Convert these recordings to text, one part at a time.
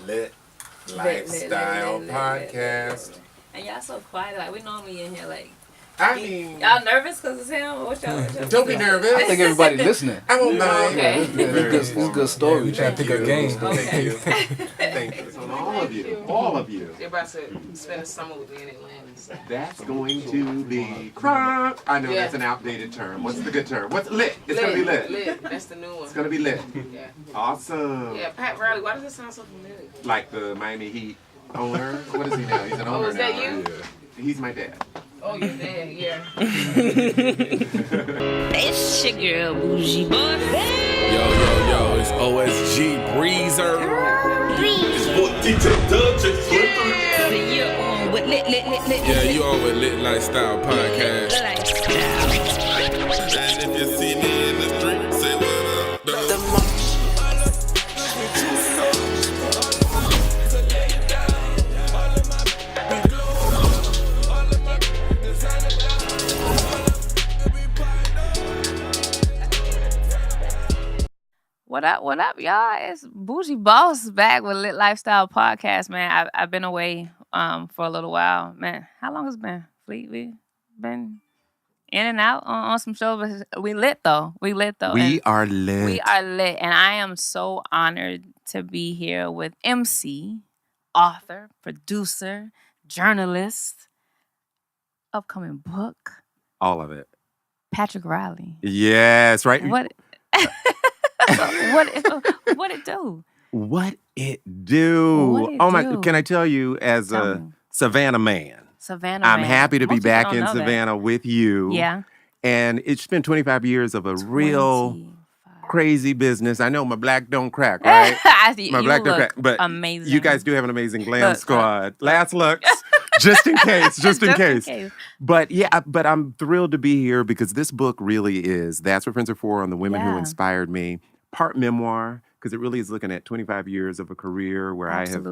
Litlifestyle podcast. And y'all so quiet. Like, we normally in here, like, I mean, y'all nervous because it's him? What y'all don't be nervous. I think everybody listening. I won't mind. Okay. This is good story. Yeah, we trying to pick up game. Thank you. Thank you. So all of you. They're about to spend a summer with me in Atlanta. So. That's going to be crunk. I know that's an outdated term. What's the good term? What's lit? It's going to be lit. Lit. That's the new one. It's going to be lit. Yeah. Awesome. Yeah, Pat Riley. Why does it sound so familiar? Like the Miami Heat owner. What is he now? He's an owner now. Is that you? Yeah. He's my dad. Oh, your dad, yeah. It's your girl, BoujieBoss. Yo, it's OSG Breezer. It's for DJ Dutch. You're on with lit. Yeah, you on with Litlifestyle podcast. Lifestyle. And if you see me in the street, say what up. What up, y'all? It's BoujieBoss back with Litlifestyle podcast, man. I've been away for a little while, man. How long has it been? We been in and out on some shows. We lit though. We are lit. We are lit, and I am so honored to be here with emcee, author, producer, journalist, upcoming book, all of it. Patrick Riley. Yes, right. What it do? What it do? Oh my! Can I tell you, as a Savannah man, I'm happy to be back in Savannah with you. Yeah. And it's been 25 years of a real crazy business. I know my black don't crack, right? My black don't crack, but amazing. You guys do have an amazing glam squad. Last looks. Just in case. But yeah, but I'm thrilled to be here because this book really is That's What Friends Are For, on the women who inspired me. Part memoir, because it really is looking at 25 years of a career where I have,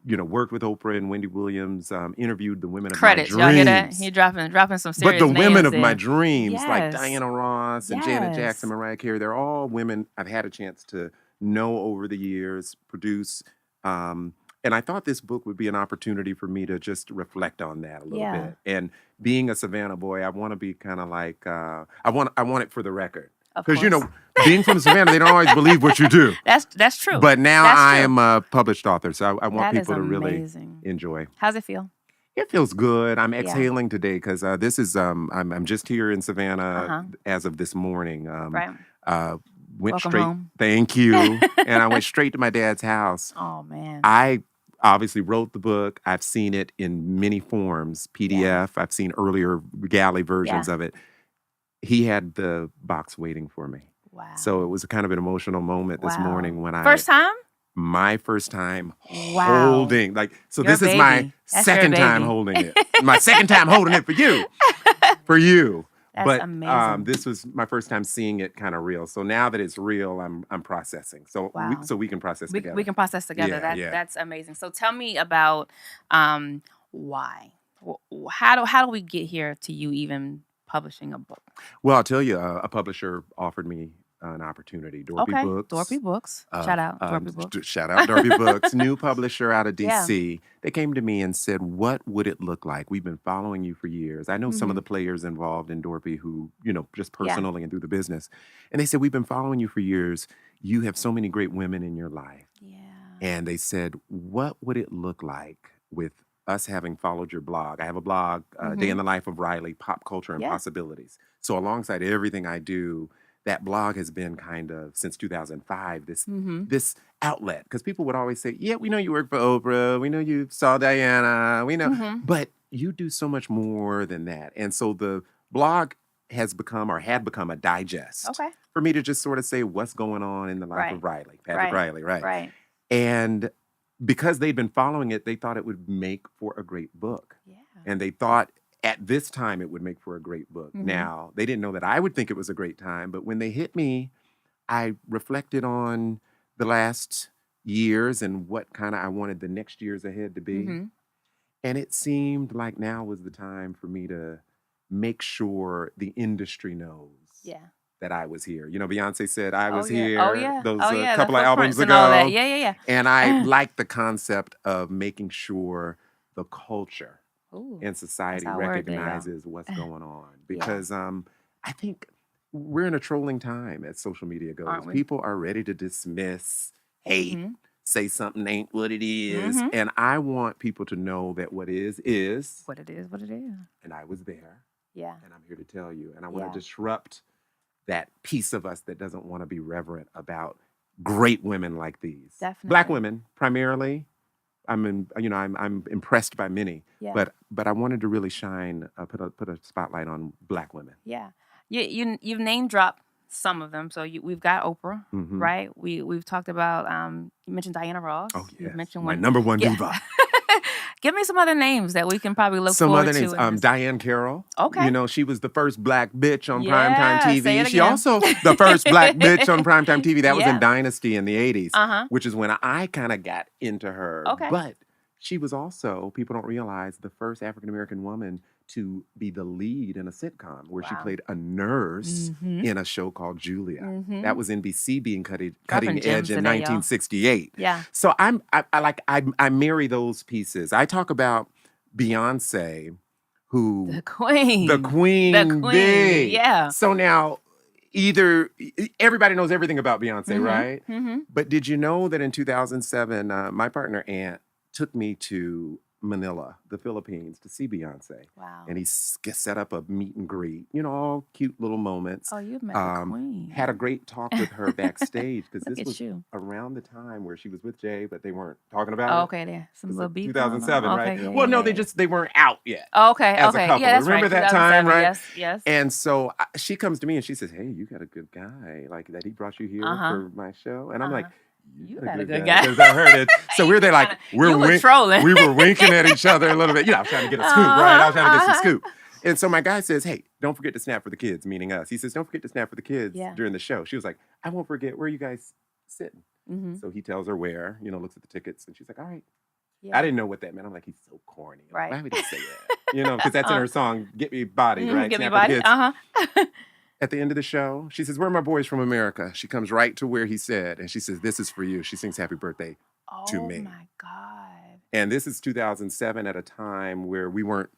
worked with Oprah and Wendy Williams, interviewed the women of my dreams. Y'all hear that? He dropping some serious But the women of in. my dreams, like Diana Ross and Janet Jackson, Mariah Carey, they're all women I've had a chance to know over the years, produce. And I thought this book would be an opportunity for me to just reflect on that a little bit. And being a Savannah boy, I want to be kind of like, I want it for the record. Because, being from Savannah, they don't always believe what you do. That's true. But now I am a published author, so I want people to really enjoy. How's it feel? It feels good. I'm exhaling today because this is, I'm just here in Savannah as of this morning. Right. Went Welcome straight. home. Thank you. And I went straight to my dad's house. Oh, man. I obviously wrote the book. I've seen it in many forms, PDF. I've seen earlier galley versions of it. He had the box waiting for me. Wow. So it was a kind of an emotional moment this morning when First time? My first time holding. This is my second time holding it. My second time holding it for you. For you. That's amazing. This was my first time seeing it kind of real. So now that it's real, I'm processing. So we can process together. We can process together. That's amazing. So tell me about why. How do we get here to you even publishing a book? Well, I'll tell you, a publisher offered me an opportunity. Dorpy Books. Shout out Dorpy Books. Shout out Dorpy Books. New publisher out of D.C. They came to me and said, what would it look like? We've been following you for years. I know some of the players involved in Dorpy who, just personally and through the business. And they said, we've been following you for years. You have so many great women in your life. Yeah. And they said, what would it look like with us having followed your blog? I have a blog, Day in the Life of Riley, Pop Culture and Possibilities. So alongside everything I do, that blog has been kind of, since 2005, this outlet. Because people would always say, yeah, we know you work for Oprah. We know you saw Diana. We know. But you do so much more than that. And so the blog had become a digest. Okay. For me to just sort of say what's going on in the life of Riley, Patrick Riley, right? Right. And because they'd been following it, they thought it would make for a great book. Yeah. And they thought at this time it would make for a great book. Now, they didn't know that I would think it was a great time, but when they hit me, I reflected on the last years and what kind of I wanted the next years ahead to be. And it seemed like now was the time for me to make sure the industry knows that I was here. You know, Beyonce said I was yeah. here. Oh yeah. Those oh yeah. couple the of albums footprints and all ago. that. Yeah. And I like the concept of making sure the culture Ooh. in society our word there, y'all. recognizes what's going on. Because I think we're in a trolling time as social media goes. Aren't we? People are ready to dismiss, hate, say something ain't what it is. Mhm. And I want people to know that what is. What it is. And I was there. Yeah. And I'm here to tell you. And I want Yeah. to disrupt that piece of us that doesn't want to be reverent about great women like these. Definitely. Black women, primarily. I'm impressed by many. Yeah. But I wanted to really shine, put a spotlight on Black women. Yeah. You've name dropped some of them. So we've got Oprah, Mhm. right? We've talked about you mentioned Diana Ross. Oh, yes. You've mentioned My one. number one Yeah. diva. Give me some other names that we can probably look Some forward other names. to. in this. Diane Carroll. Okay. You know, she was the first black bitch on Yeah, primetime TV. say it She again. also the first black bitch on primetime TV. That was Yeah. in Dynasty in the 80s, Uh-huh. which is when I kind of got into her. Okay. But she was also, people don't realize, the first African-American woman to be the lead in a sitcom where she Wow. played a nurse Mhm. in a show called Julia. Mhm. That was NBC being cutting Dropping gems edge in today, y'all. 1968. Yeah. So I marry those pieces. I talk about Beyonce, who The queen. the queen, The queen, bee. yeah. So now, everybody knows everything about Beyonce, Mhm. right? Mm-hmm. But did you know that in 2007, my partner Ant took me to Manila, the Philippines, to see Beyonce. Wow. And he set up a meet and greet, all cute little moments. Oh, you've met the queen. Had a great talk with her backstage because Look this at was you. around the time where she was with Jay, but they weren't talking about Oh, it. okay, there. Some It's little like beef. 2007, going on. right? Okay, yeah, Well, no, yeah, they weren't out yet. yeah. Okay, as a okay. couple. Yeah, that's Remember right. that time, 2007, right? Yes, yes. And so she comes to me and she says, "Hey, you got a good guy like that. He brought you here for my show." And I'm like, You got a good guy. because I heard it. So we're there like You were trolling. We were winking at each other a little bit. I was trying to get a scoop, right? I was trying to get some scoop. And so my guy says, "Hey, don't forget to snap for the kids," meaning us. He says, "Don't forget to snap for the kids during the show." She was like, "I won't forget. Where are you guys sitting?" Mm-hmm. So he tells her where, looks at the tickets, and she's like, "All right." Yeah. I didn't know what that meant. I'm like, he's so corny. Right. Why would he say that? Because that's in her song, "Get Me Body," right? Get me Snap for the body. Kids. At the end of the show, she says, "Where are my boys from America?" She comes right to where he said, and she says, "This is for you." She sings "Happy Birthday" to me. Oh my God. And this is 2007 at a time where we weren't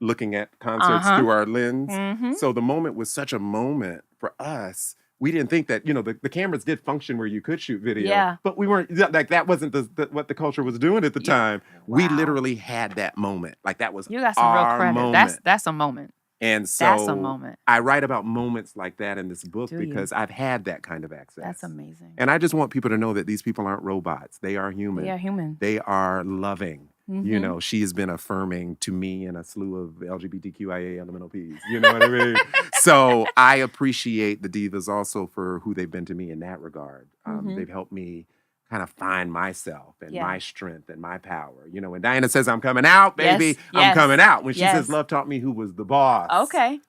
looking at concerts through our lens. Mm-hmm. So the moment was such a moment for us. We didn't think that, the cameras did function where you could shoot video. Yeah. But we weren't, like, that wasn't what the culture was doing at the time. We Wow. literally had that moment. Like, that was You got some real our credit. moment. That's a moment. And so That's a moment. I write about moments like that in this book Do you? because I've had that kind of access. That's amazing. And I just want people to know that these people aren't robots. They are human. They are human. They are loving. Mhm. She has been affirming to me and a slew of LGBTQIA elemental Ps. You know what I mean? So I appreciate the divas also for who they've been to me in that regard. They've helped me kind of find myself and my strength and my power. When Diana says, "I'm coming out, baby," Yes, I'm yes, coming out. When she yes. says, "Love taught me who was the boss," Okay.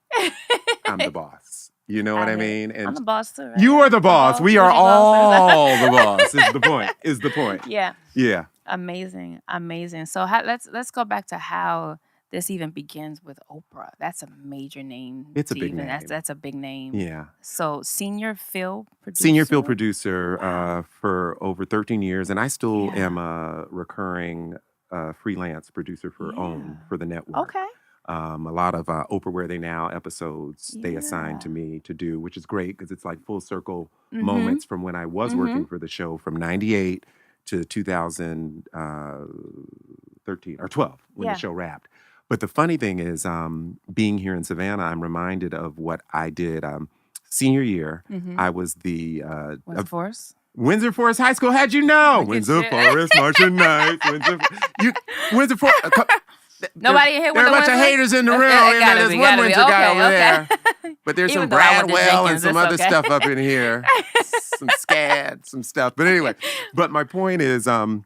I'm the boss. You know what I mean? I'm the boss too, right? You are the boss. We are Bougie boss. all the boss. Is the point. Is the point. Yeah. Yeah. Amazing. So let's go back to how this even begins with Oprah. That's a major name. It's a to big even- name. That's a big name. Yeah. So senior field producer. Senior field producer for over 13 years. And I still Yeah. am a recurring freelance producer for OWN for the network. Okay. A lot of Oprah Where They Now episodes they assign to Yeah. me to do, which is great because it's like full circle Mhm. moments from when I was Mhm. working for the show from 98 to 2013 or 12 when Yeah. the show wrapped. But the funny thing is, being here in Savannah, I'm reminded of what I did senior year. Mhm. I was the Windsor Forest. Windsor Forest High School. How'd you know? Look at Windsor you. Forest, Marching Nights. Windsor Forest. Nobody here There are a bunch of Windsor? haters in the room. It gotta There's be, one gotta be. Windsor guy Okay, over okay. there. But there's Even some though I went to Bradwell and Jenkins, some it's other okay. stuff up in here. Some SCAD, some stuff. But anyway, my point is I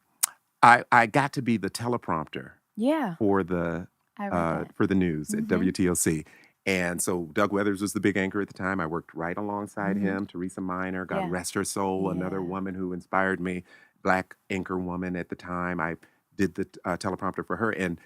got to be the teleprompter Yeah. for the I read that. for the news at Mhm. WTOC. And so Doug Weathers was the big anchor at the time. I worked right alongside Mhm. him. Teresa Minor, God Yeah. rest her soul, another Yeah. woman who inspired me, Black anchor woman at the time. I did the teleprompter for her. And,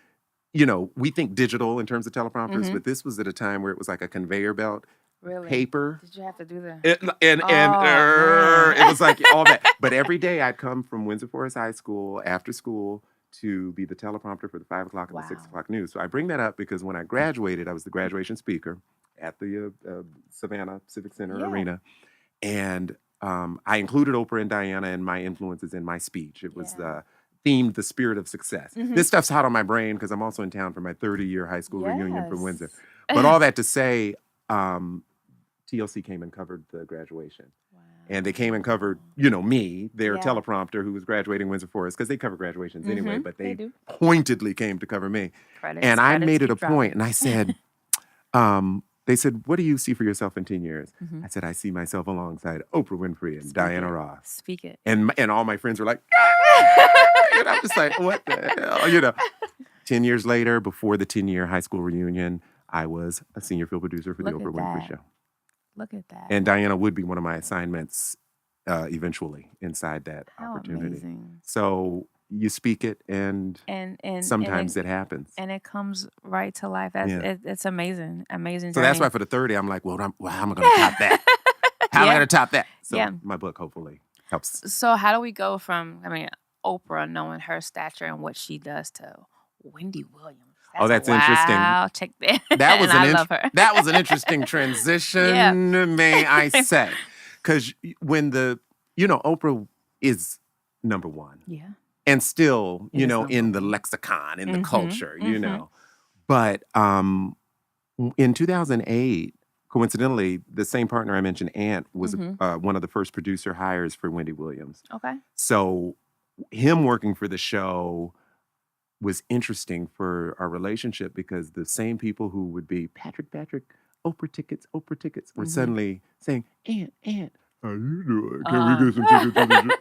we think digital in terms of teleprompters, Mhm. but this was at a time where it was like a conveyor belt. Really? paper. Did you have to do that? It was like all that. But every day I'd come from Windsor Forest High School after school to be the teleprompter for the 5 o'clock and the 6 o'clock news. So I bring that up because when I graduated, I was the graduation speaker at the Savannah Civic Center Arena. And I included Oprah and Diana and my influences in my speech. It was themed The Spirit of Success. This stuff's hot on my brain because I'm also in town for my 30-year high school reunion from Windsor. But all that to say, TLC came and covered the graduation. Wow. And they came and covered, me, their teleprompter who was graduating Windsor Forest, because they cover graduations anyway, but they pointedly came to cover me. And I made it a point, and I said, they said, what do you see for yourself in 10 years? I said, I see myself alongside Oprah Winfrey and Diana Ross. Speak it. And all my friends were like, and I'm just like, what the hell, 10 years later, before the 10-year high school reunion, I was a senior field producer for the Oprah Winfrey Show. Look at that. And Diana would be one of my assignments eventually inside that opportunity. Amazing. So you speak it, and sometimes it happens. And it comes right to life. It's amazing. Amazing. So that's why for the 30, I'm like, how am I going to top that? How am I going to top that? So my book hopefully helps. So how do we go from, Oprah, knowing her stature and what she does, to Wendy Williams? That's interesting. Wow, check that. That was an interesting transition, may I say. Because when Oprah is number one. Yeah. And still, in the lexicon, in the culture, But in 2008, coincidentally, the same partner I mentioned, Ant, was one of the first producer hires for Wendy Williams. Okay. So him working for the show was interesting for our relationship, because the same people who would be Patrick, Oprah tickets were suddenly saying, Aunt, how you doing? Can we get some tickets?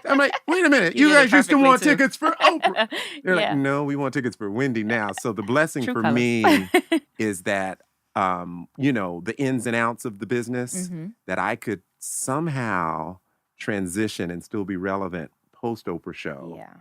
I'm like, wait a minute, you guys used to want tickets for Oprah. They're like, no, we want tickets for Wendy now. So the blessing for me is that, the ins and outs of the business, that I could somehow transition and still be relevant post Oprah show. Yeah.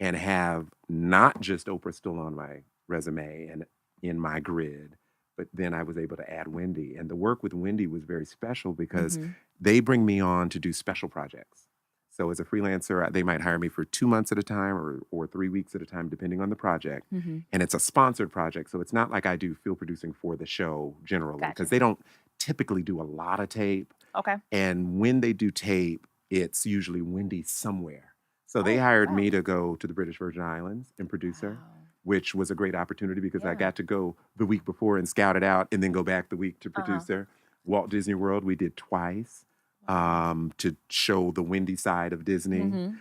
And have not just Oprah still on my resume and in my grid, but then I was able to add Wendy. And the work with Wendy was very special because they bring me on to do special projects. So as a freelancer, they might hire me for 2 months at a time or 3 weeks at a time, depending on the project. And it's a sponsored project. So it's not like I do field producing for the show generally, because they don't typically do a lot of tape. Okay. And when they do tape, it's usually Wendy somewhere. So they hired me to go to the British Virgin Islands and produce her, which was a great opportunity because I got to go the week before and scout it out and then go back the week to produce her. Walt Disney World, we did twice to show the Wendy side of Disney.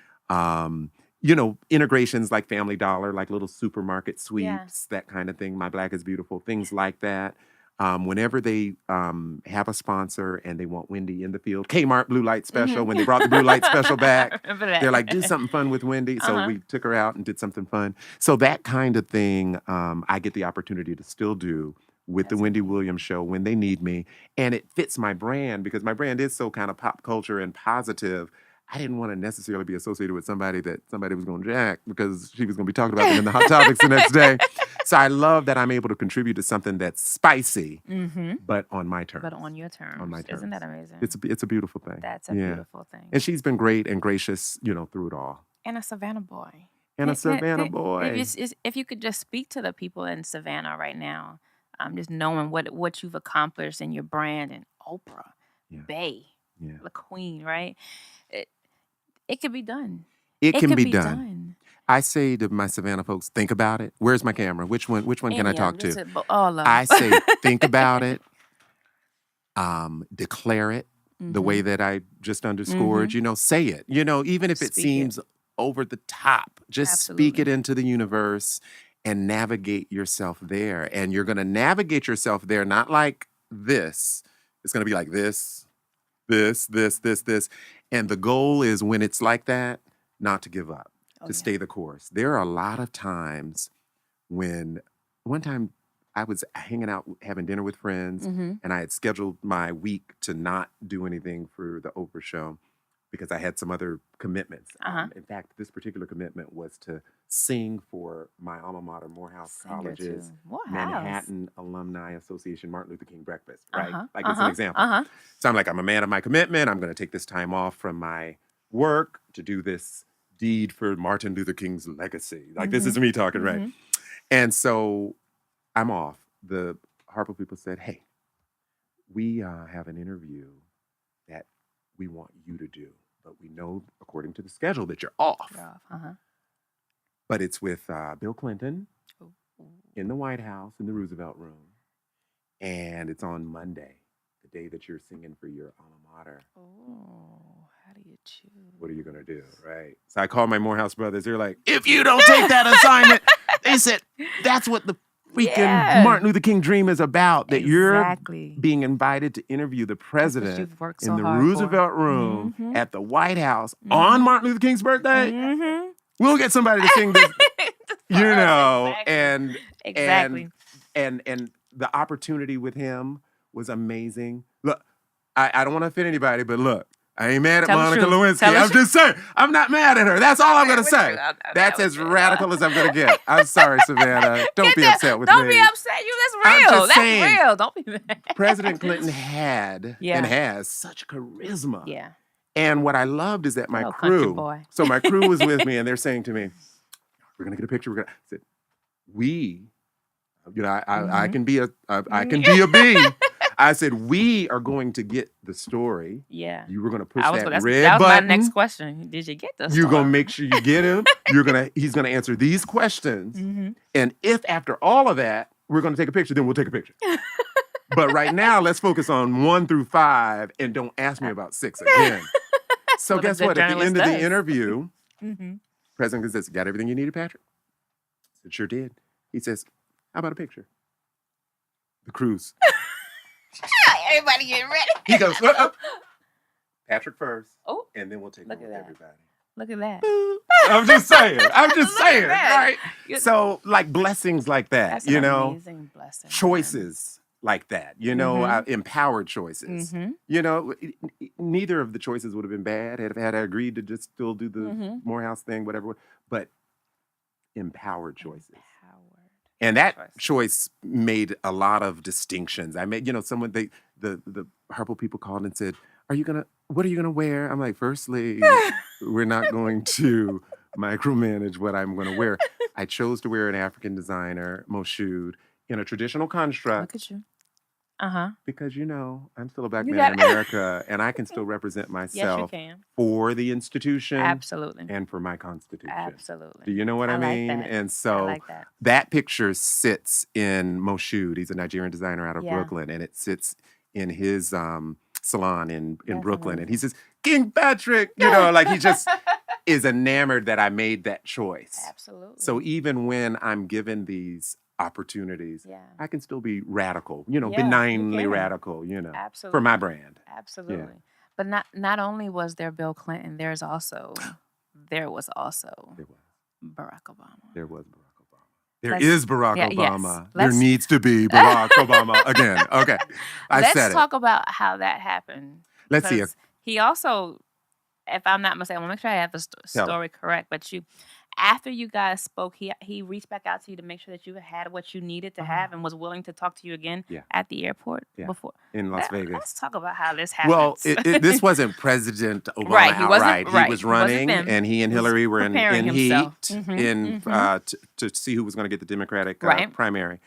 Integrations like Family Dollar, like little supermarket sweeps, that kind of thing. My Black is Beautiful, things like that. Whenever they have a sponsor and they want Wendy in the field, Kmart Blue Light Special, when they brought the Blue Light Special back, they're like, do something fun with Wendy. So we took her out and did something fun. So that kind of thing I get the opportunity to still do with the Wendy Williams show when they need me. And it fits my brand because my brand is so kind of pop culture and positive. I didn't want to necessarily be associated with somebody that somebody was going to jack because she was going to be talking about them in the Hot Topics the next day. So I love that I'm able to contribute to something that's spicy, but on my terms. But on your terms. On my terms. Isn't that amazing? It's a beautiful thing. That's a beautiful thing. And she's been great and gracious, through it all. And a Savannah boy. Boy. If you could just speak to the people in Savannah right now, just knowing what you've accomplished in your brand and Oprah, Bay, the queen, right? It could be done. It can be done. I say to my Savannah folks, think about it. Where's my camera? Which one can I talk to? All of them. I say, think about it. Declare it the way that I just underscored. Say it. Even if it seems over the top, just speak it into the universe and navigate yourself there. And you're going to navigate yourself there not like this. It's going to be like this. And the goal is when it's like that, not to give up, to stay the course. There are a lot of times when, one time I was hanging out, having dinner with friends, and I had scheduled my week to not do anything for the Oprah show. because I had some other commitments. Uh-huh. In fact, this particular commitment was to sing for my alma mater, Morehouse College's Manhattan Alumni Association Martin Luther King breakfast, right? Like it's an example. So I'm like, I'm a man of my commitment. I'm going to take this time off from my work to do this deed for Martin Luther King's legacy. Like this is me talking, right? And so I'm off. The Harpo people said, hey, we have an interview that we want you to do, but we know according to the schedule that you're off. But it's with Bill Clinton in the White House in the Roosevelt Room, and it's on Monday, the day that you're singing for your alma mater. Oh, how do you choose? What are you gonna do, right? So I called my Morehouse brothers. They're like, if you don't take that assignment, they said that's what the freaking Martin Luther King dream is about. That you're being invited to interview the president in the Roosevelt Room at the White House on Martin Luther King's birthday. We'll get somebody to sing this, you know, and the opportunity with him was amazing. Look, I don't want to offend anybody, but look, I ain't mad at Monica Lewinsky. I'm just saying, I'm not mad at her. That's all I'm going to say. That's as radical as I'm going to get. I'm sorry, Savannah. Don't be upset with me. Don't be upset. That's real. That's real. Don't be mad. President Clinton had and has such charisma. Yeah. And what I loved is that my crew, so my crew was with me and they're saying to me, we're going to get a picture. I said, we, you know, I can be I can be a bee. I said, we are going to get the story. Yeah. You were going to push that red button. That was my next question. Did you get the story? You're going to make sure you get him. He's going to answer these questions. And if after all of that, we're going to take a picture, then we'll take a picture. But right now, let's focus on 1 through 5 and don't ask me about 6 again. So guess what? At the end of the interview, President says, got everything you needed, Patrick? I said, sure did. He says, how about a picture? The cruise. Everybody getting ready. He goes, Patrick first, and then we'll take over with everybody. Look at that. I'm just saying, right? So, like blessings like that, That's you an know, amazing blessing, choices like that, you know, empowered choices. You know, neither of the choices would have been bad had I agreed to just still do the Morehouse thing, whatever. But empowered choices. And that choice made a lot of distinctions. I made, you know, someone the Harpo people called and said, what are you gonna wear? I'm like, firstly, we're not going to micromanage what I'm gonna wear. I chose to wear an African designer, Moshood, in a traditional construct. Look at you. Because, you know, I'm still a black man in America and I can still represent myself for the institution. Absolutely. And for my constitution. Absolutely. Do you know what I mean? Like that. And so that picture sits in Moshood. He's a Nigerian designer out of Brooklyn. And it sits in his salon in Brooklyn. And he says, King Patrick, you know, like he just is enamored that I made that choice. Absolutely. So even when I'm given these opportunities, I can still be radical, you know, benignly radical, you know, for my brand. Absolutely. Yeah. But not only was there Bill Clinton, there was also Barack Obama. There was Barack Obama. There is Barack Obama. Yes. There needs to be Barack Obama again. Okay. Let's talk about how that happened. Let's see. He also, if I'm not mistaken, I want to make sure I have the story correct, but after you guys spoke, he reached back out to you to make sure that you had what you needed to have and was willing to talk to you again at the airport before. In Las Vegas. Let's talk about how this happened. Well, this wasn't President Obama outright. He was running, and he and Hillary were in heat to see who was going to get the Democratic primary.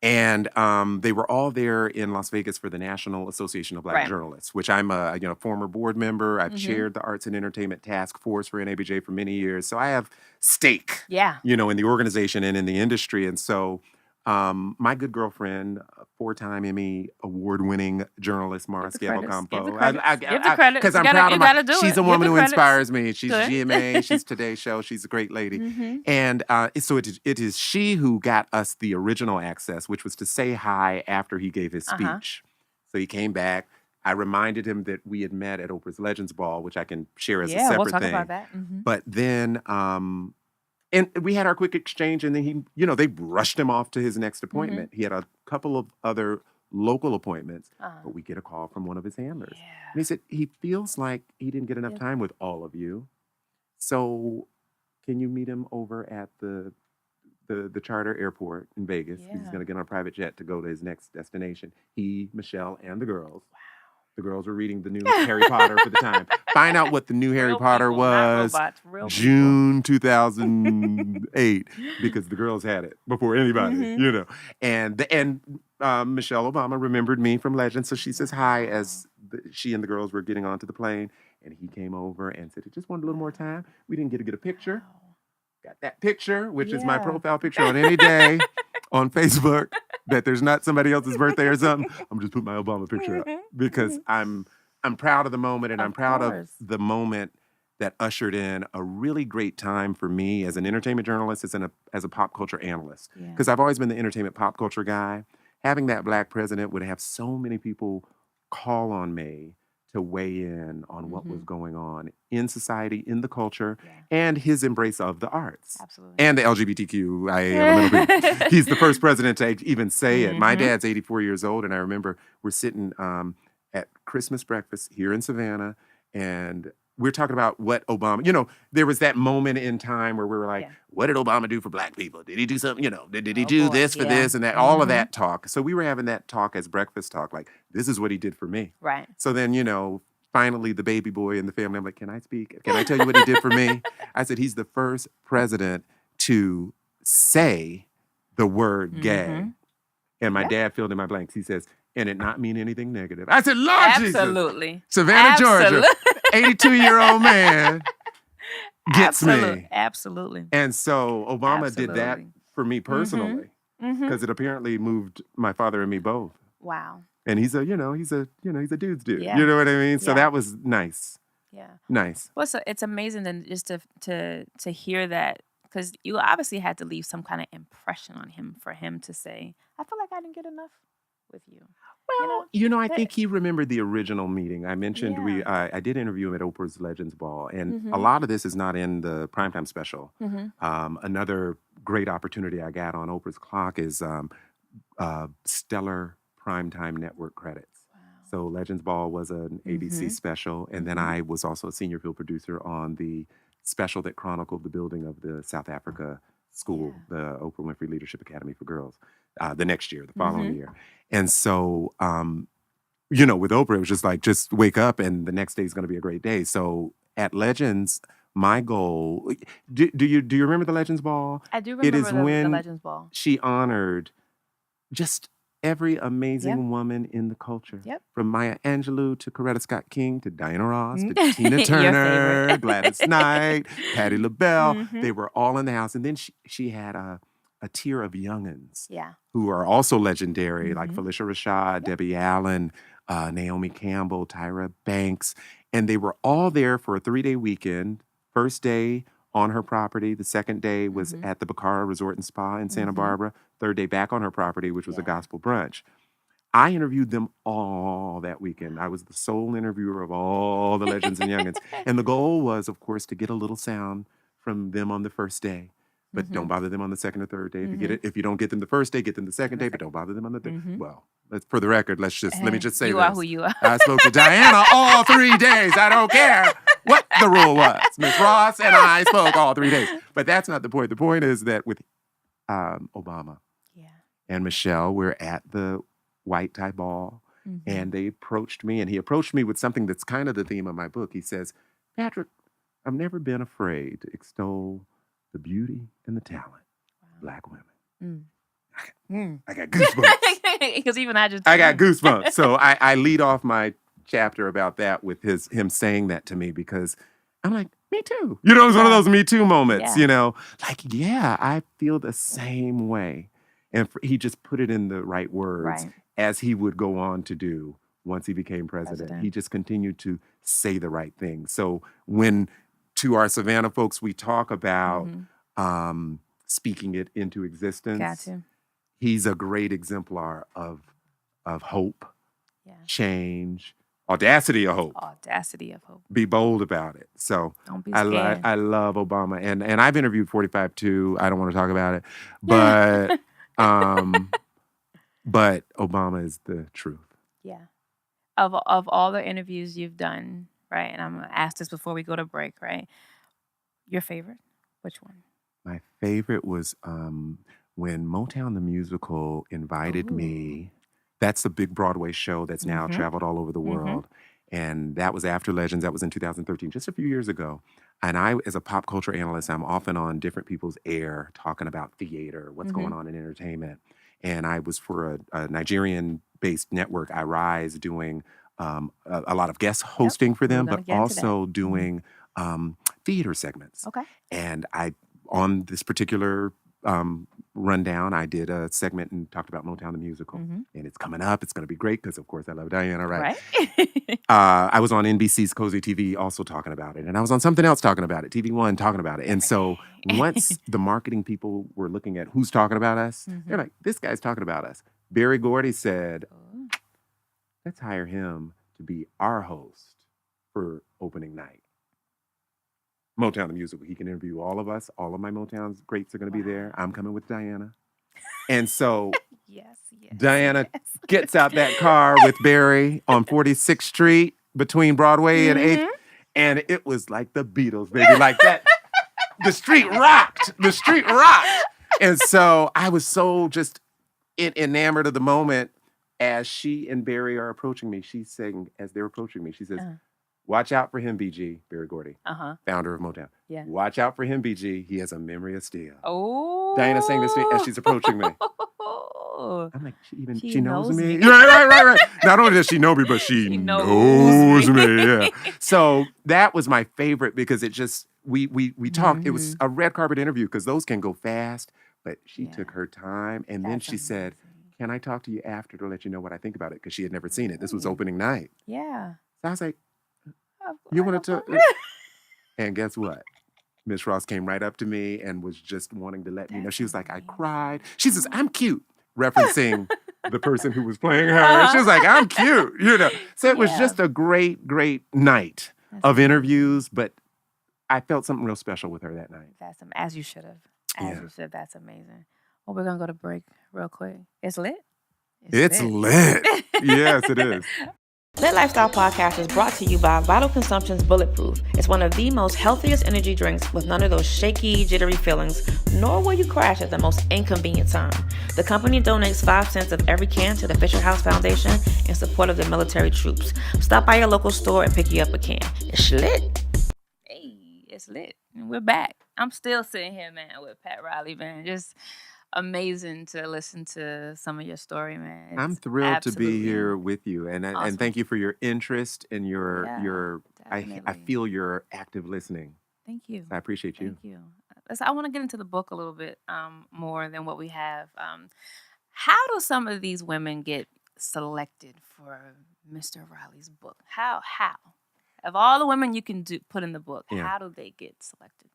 And they were all there in Las Vegas for the National Association of Black Journalists, which I'm a former board member. I've chaired the Arts and Entertainment Task Force for NABJ for many years. So I have stake, in the organization and in the industry. And so my good girlfriend, 4-time Emmy award-winning journalist, Mara Scavo-Campo. Give the credit. Because I'm proud of her. She's a woman who inspires me. She's GMA. She's Today Show. She's a great lady. And so it is she who got us the original access, which was to say hi after he gave his speech. So he came back. I reminded him that we had met at Oprah's Legends Ball, which I can share as a separate we'll talk thing. About that. But then... and we had our quick exchange, and then they rushed him off to his next appointment. He had a couple of other local appointments, Uh-huh. but we get a call from one of his handlers. Yeah. And he said, he feels like he didn't get enough Yeah. time with all of you. So can you meet him over at the charter airport in Vegas? He's Yeah. going to get on a private jet to go to his next destination. He, Michelle, and the girls. Wow. The girls were reading the new Harry Potter for the time. Find out what the new Harry Real Potter people, not was robots, real people. June 2008, because the girls had it before anybody, Mhm. you know. And Michelle Obama remembered me from Legend, so she says hi as she and the girls were getting onto the plane, and he came over and said, "I just wanted a little more time. We didn't get to get a picture." Wow. Got that picture, which is my Yeah. profile picture on any day on Facebook that there's not somebody else's birthday or something. I'm just put my Obama picture up because I'm proud of the moment, and Of I'm proud course. of the moment that ushered in a really great time for me as an entertainment journalist, as a pop culture analyst. Yeah. Because I've always been the entertainment pop culture guy. Having that black president would have so many people call on me to weigh in on what was going on in society, in the culture, Yeah. and his embrace of the arts. Absolutely. And the LGBTQIA. He's the first president to even say it. My Mhm. dad's 84 years old, and I remember we're sitting at Christmas breakfast here in Savannah, and we're talking about what Obama, there was that moment in time where we were like, Yeah. what did Obama do for black people? Did he do something, did he Oh, do boy, this for yeah. this and that, all of Mhm. that talk. So we were having that talk as breakfast talk, like, this is what he did for me. Right. So then, finally the baby boy in the family, I'm like, can I speak? Can I tell you what he did for me? I said, he's the first president to say the word gay. Mhm. And my Yeah. dad filled in my blanks. He says, and it not mean anything negative. I said, Lord Jesus. Absolutely. Savannah, Georgia, Absolutely. 82-year-old man gets me. Absolutely. And so Obama did that Absolutely. for me personally, Mhm. because it apparently moved my father and me both. Wow. And he's a dude's dude. Yeah. You know what I mean? So Yeah. that was nice. Yeah. Nice. Well, so it's amazing then just to hear that, because you obviously had to leave some kind of impression on him for him to say, I feel like I didn't get enough with you. Well, I think he remembered the original meeting. I mentioned Yeah. I did interview him at Oprah's Legends Ball, and Mhm. a lot of this is not in the primetime special. Mm-hmm. Another great opportunity I got on Oprah's clock is stellar primetime network credits. Wow. So Legends Ball was an ABC Mhm. special, and then I was also a senior field producer on the special that chronicled the building of the South Africa school, the Oprah Winfrey Leadership Academy for Girls, the next year, the following year. And so, with Oprah, it was just like, just wake up and the next day is going to be a great day. So at Legends, my goal, do you remember the Legends Ball? I do remember It is the when Legends Ball. she honored just every amazing woman in the culture. Yep. From Maya Angelou to Coretta Scott King to Diana Ross to Your Tina Turner, favorite. Gladys Knight, Patti LaBelle. Mhm. They were all in the house. And then she had a tier of youngins Yeah. who are also legendary, like Mhm. Felicia Rashad, Debbie Allen, Naomi Campbell, Tyra Banks. And they were all there for a 3-day weekend. First day on her property. The second day was at the Bacara Resort and Spa in Santa Barbara. Third day back on her property, which was a gospel brunch. I interviewed them all that weekend. I was the sole interviewer of all the legends and youngins. And the goal was, of course, to get a little sound from them on the first day. But don't bother them on the second or third day. If you don't get them the first day, get them the second day, but don't bother them on the third. Well, for the record, let me just say You this. are who you are. I spoke to Diana all 3 days. I don't care what the rule was. Miss Ross and I spoke all 3 days. But that's not the point. The point is that with Obama and Michelle, we're at the white tie ball, and they approached me, and he approached me with something that's kind of the theme of my book. He says, Patrick, I've never been afraid to extol the beauty and the talent of Black women. I got goosebumps. Because even I just... I got goosebumps. So I lead off my chapter about that with him saying that to me, because I'm like, me too. It was one of those me too moments, Like, I feel the same way. And he just put it in the right words, as he would go on to do once he became president. He just continued to say the right thing. So when, to our Savannah folks, we talk about speaking it into existence, Gotcha. He's a great exemplar of hope, change, audacity of hope. Audacity of hope. Be bold about it. So Don't be scared. I love Obama. And I've interviewed 45 too. I don't want to talk about it. But But Obama is the truth. Yeah. Of all the interviews you've done, right? And I'm gonna ask this before we go to break, right? Your favorite? Which one? My favorite was when Motown the Musical invited me. That's the big Broadway show that's now traveled all over the world. And that was after Legends. That was in 2013, just a few years ago. And I, as a pop culture analyst, I'm often on different people's air talking about theater, what's going on in entertainment. And I was for a Nigerian-based network, iRise, doing a lot of guest hosting for them, but also doing theater segments. Okay. And on this particular rundown, I did a segment and talked about Motown the Musical. And it's coming up. It's going to be great because, of course, I love Diana, right? I was on NBC's Cozy TV also talking about it. And I was on something else talking about it, TV One talking about it. And so once the marketing people were looking at who's talking about us, they're like, this guy's talking about us. Berry Gordy said, let's hire him to be our host for opening night. Motown the Musical. He can interview all of us. All of my Motown's greats are going to be there. I'm coming with Diana. And so Diana gets out that car with Barry on 46th Street between Broadway and 8th. And it was like the Beatles, baby. Like that. The street rocked. The street rocked. And so I was so just enamored of the moment as she and Barry are approaching me. She's saying, as they're approaching me, she says, watch out for him, BG, Berry Gordy, founder of Motown. Yeah. Watch out for him, BG. He has a memory of steel. Oh. Diana saying this to me as she's approaching me. I'm like, she knows me? Right. Not only does she know me, but she knows me. Yeah. So that was my favorite because it just, we talked. It was a red carpet interview because those can go fast, but she took her time. And then she said, can I talk to you after to let you know what I think about it? Because she had never seen it. This was opening night. Yeah. So I was like, you want to talk? And guess what? Miss Ross came right up to me and was just wanting to let me know. She was like, I cried. She says, I'm cute, referencing the person who was playing her. She was like, I'm cute, So it was just a great, great night of interviews, but I felt something real special with her that night. That's as you should have. As you should. That's amazing. Well, we're going to go to break real quick. It's lit. It's lit. Yes, it is. Litlifestyle podcast is brought to you by Vital Consumption's Bulletproof. It's one of the most healthiest energy drinks with none of those shaky, jittery feelings, nor will you crash at the most inconvenient time. The company donates 5 cents of every can to the Fisher House Foundation in support of the military troops. Stop by your local store and pick you up a can. It's lit. Hey, it's lit. And we're back. I'm still sitting here, man, with Pat Riley, man. Just amazing to listen to some of your story, man. I'm thrilled to be here with you, and thank you for your interest and your. I feel your active listening. Thank you. I appreciate you. Thank you. I want to get into the book a little bit more than what we have. How do some of these women get selected for Mr. Riley's book? How? Of all the women you can put in the book, how do they get selected?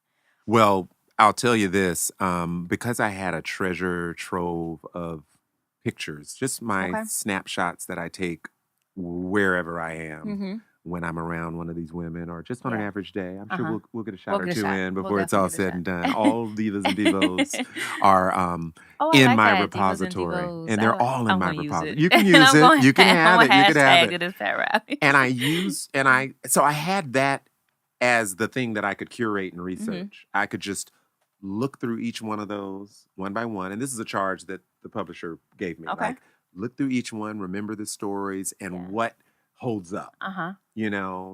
Well, I'll tell you this, because I had a treasure trove of pictures, just my snapshots that I take wherever I am when I'm around one of these women or just on an average day. I'm sure we'll get a shot or two in before it's all said and done. All divas and divos are in my repository. And they're all in my repository. You can use it. You can have it. You can have it. And I had that as the thing that I could curate and research. I could just look through each one of those one by one. And this is a charge that the publisher gave me. Like, look through each one, remember the stories and what holds up.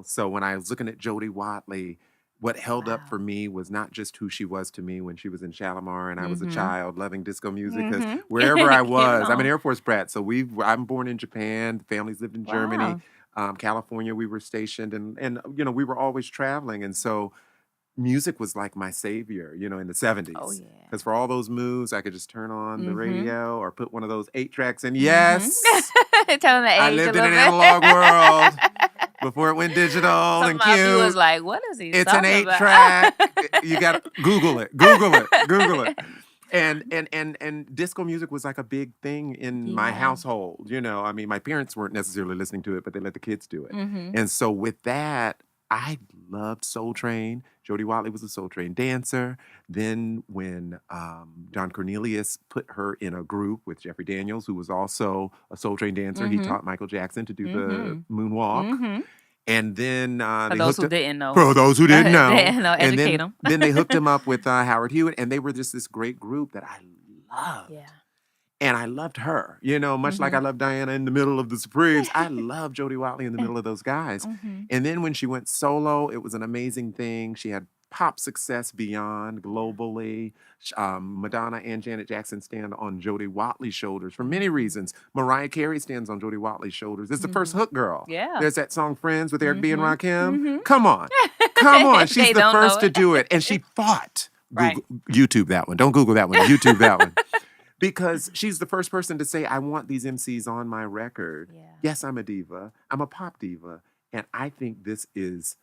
So when I was looking at Jody Watley, what held up for me was not just who she was to me when she was in Shalimar and I was a child loving disco music. Because wherever I was, I'm an Air Force brat. So I'm born in Japan. The families lived in Germany. California, we were stationed. And we were always traveling. And so music was like my savior, in the 70s. Oh, yeah. Because for all those moves, I could just turn on the radio or put one of those 8 tracks in. Yes. Tell them the age I lived in an analog world before it went digital and cute. Some was like, what is he It's an 8-track. You got to Google it. And disco music was like a big thing in my household. I mean, my parents weren't necessarily listening to it, but they let the kids do it. And so with that, I loved Soul Train, Jody Watley was a Soul Train dancer. Then when John Cornelius put her in a group with Jeffrey Daniels, who was also a Soul Train dancer, he taught Michael Jackson to do the moonwalk. And then For those who didn't know. For those who didn't know. Educate and them. then they hooked him up with Howard Hewitt, and they were just this great group that I loved. Yeah. And I loved her, much like I love Diana in the middle of the Supremes. I love Jody Watley in the middle of those guys. And then when she went solo, it was an amazing thing. She had pop success beyond globally. Madonna and Janet Jackson stand on Jody Watley's shoulders for many reasons. Mariah Carey stands on Jody Watley's shoulders. It's the first hook girl. Yeah. There's that song Friends with Eric B. and Rakim. Come on. Come on. She's the first to do it. And she fought. Google, YouTube that one. Don't Google that one. YouTube that one. Because she's the first person to say, I want these MCs on my record. Yeah. Yes, I'm a diva. I'm a pop diva. And I think this is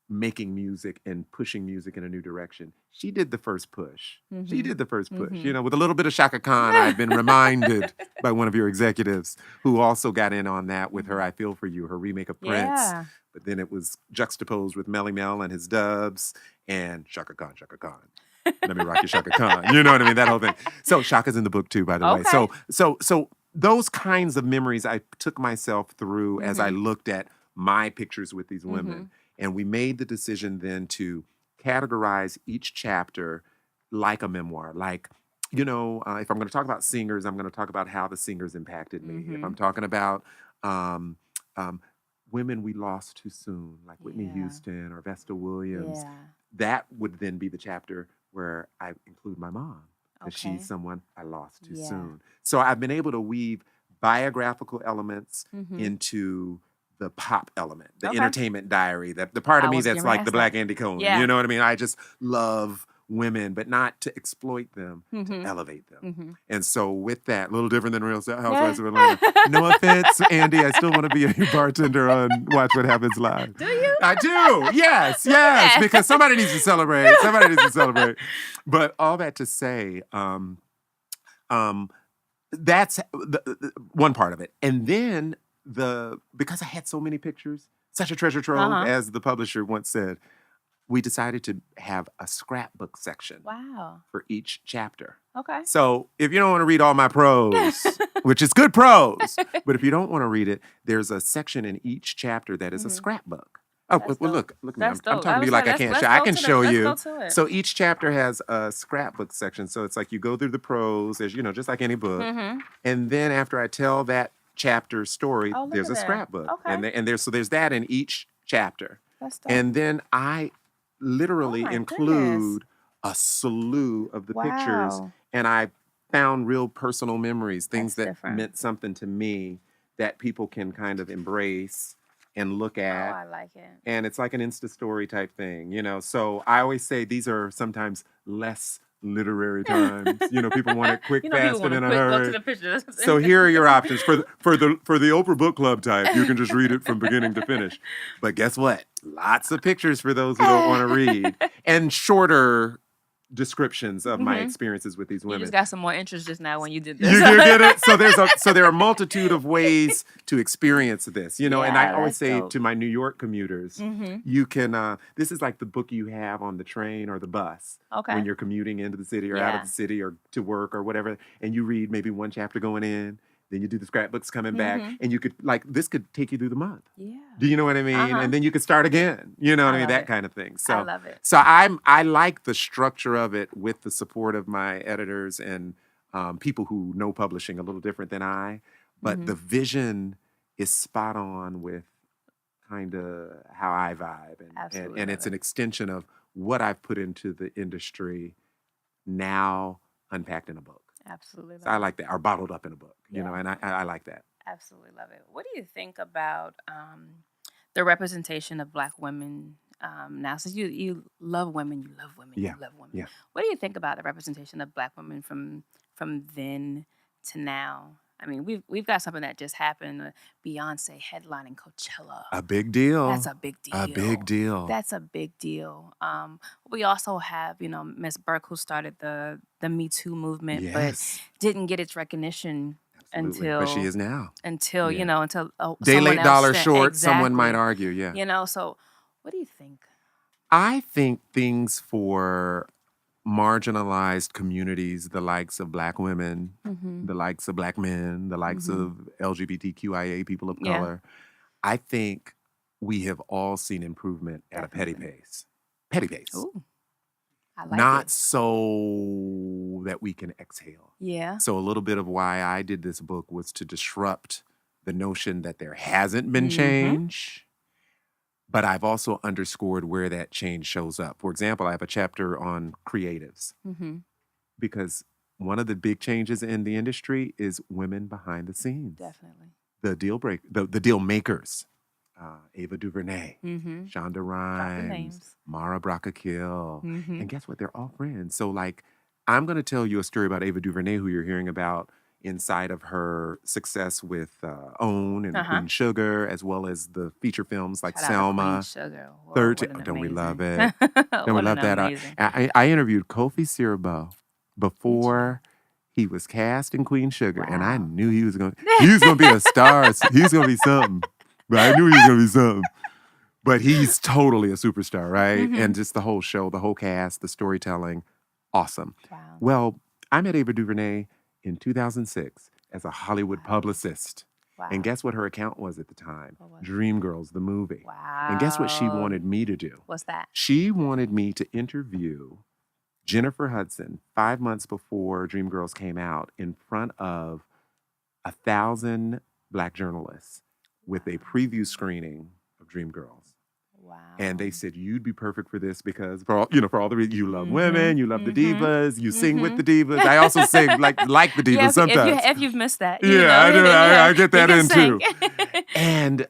making music and pushing music in a new direction. She did the first push. She did the first push. With a little bit of Chaka Khan, I've been reminded by one of your executives who also got in on that with her I Feel For You, her remake of Prince. But then it was juxtaposed with Melly Mel and his dubs and Chaka Khan. Let me rock you, Chaka Khan. You know what I mean? That whole thing. So Chaka's in the book too, by the way. So those kinds of memories I took myself through as I looked at my pictures with these women. And we made the decision then to categorize each chapter like a memoir. Like, if I'm going to talk about singers, I'm going to talk about how the singers impacted me. If I'm talking about women we lost too soon, like Whitney Houston or Vesta Williams, that would then be the chapter where I include my mom, because she's someone I lost too soon. So I've been able to weave biographical elements into the pop element, the entertainment diary, the part of me that's like the Black Andy Cohen. You know what I mean? I just love women, but not to exploit them, to elevate them. And so with that, a little different than Real Housewives of Atlanta. No offense, Andy, I still want to be a bartender on Watch What Happens Live. Do you? I do. Yes, because somebody needs to celebrate. But all that to say, that's the one part of it. And then because I had so many pictures, such a treasure trove, as the publisher once said, we decided to have a scrapbook section for each chapter. Okay. So if you don't want to read all my prose, which is good prose, but if you don't want to read it, there's a section in each chapter that is a scrapbook. Oh, well, look at me. I'm talking to you like I can't show. I can show you. So each chapter has a scrapbook section. So it's like you go through the prose, as just like any book. And then after I tell that chapter story, there's a scrapbook. Okay. And there's that in each chapter. And then I literally include a slew of the pictures, and I found real personal memories, things that meant something to me that people can kind of embrace and look at. Oh, I like it. And it's like an Insta story type thing, So I always say these are sometimes less literary times. People want it quick, fast, and in a hurry. Go to the So here are your options for the Oprah book club type. You can just read it from beginning to finish. But guess what? Lots of pictures for those who don't want to read, and shorter descriptions of my experiences with these women. You just got some more interest just now when you did this. You get it? So there are a multitude of ways to experience this, and I always say to my New York commuters, you can, this is like the book you have on the train or the bus when you're commuting into the city or out of the city or to work or whatever, and you read maybe one chapter going in, then you do the scrapbooks coming back, and you could, this could take you through the month. Yeah. Do you know what I mean? And then you could start again. You know what I mean? That kind of thing. So, I love it. So I like the structure of it with the support of my editors and people who know publishing a little different than I. But the vision is spot on with kind of how I vibe. And it's an extension of what I've put into the industry now unpacked in a book. Absolutely. So I like that, or bottled up in a book, and I like that. Absolutely love it. What do you think about the representation of Black women now? Since you love women, you love women. Yeah. What do you think about the representation of Black women from then to now? I mean, we've got something that just happened. Beyonce headlining Coachella. A big deal. That's a big deal. A big deal. That's a big deal. We also have, Miss Burke, who started the Me Too movement, but didn't get its recognition until. But she is now. Until until day late, dollar short. Exactly. Someone might argue. Yeah. So what do you think? I think things for marginalized communities, the likes of Black women, Mm-hmm. the likes of Black men, the likes of LGBTQIA people of Yeah. color, I think we have all seen improvement at a petty pace. Petty pace. Ooh, I like Not it. so that we can exhale. Yeah. So a little bit of why I did this book was to disrupt the notion that there hasn't been Mhm. change, but I've also underscored where that change shows up. For example, I have a chapter on creatives Mm-hmm. because one of the big changes in the industry is women behind the scenes. Definitely. The deal makers. Ava DuVernay, Mm-hmm. Shonda Drop the Rhimes, names. Mara Bracca-Kill. Mm-hmm. And guess what? They're all friends. So, like, I'm going to tell you a story about Ava DuVernay, who you're hearing about inside of her success with OWN and Queen Sugar, as well as the feature films like Shout out to Selma. Queen Sugar. Whoa, Third, what an don't we love amazing- it? Don't we What love an that? amazing- I interviewed Kofi Siriboe before he was cast in Queen Sugar, and I Wow. knew he was going to be a star. He was going to be something. But I knew he was going to be something. But he's totally a superstar, right? Mhm. And just the whole show, the whole cast, the storytelling, awesome. Wow. Well, I met Ava DuVernay in 2006 as a Hollywood publicist. Wow. And guess what her account was at the time? What was it? Dreamgirls, the movie. Wow. And guess what she wanted me to do? What's that? She wanted me to interview Jennifer Hudson 5 months before Dreamgirls came out in front of 1,000 Black journalists with a preview screening of Dreamgirls. Wow. And they said, you'd be perfect for this because for all the reasons, you love women, you love the mhm, divas, you sing with the divas. I also sing like the divas Yeah, sometimes. if you've missed that. Yeah, I do. I get that in too. too. And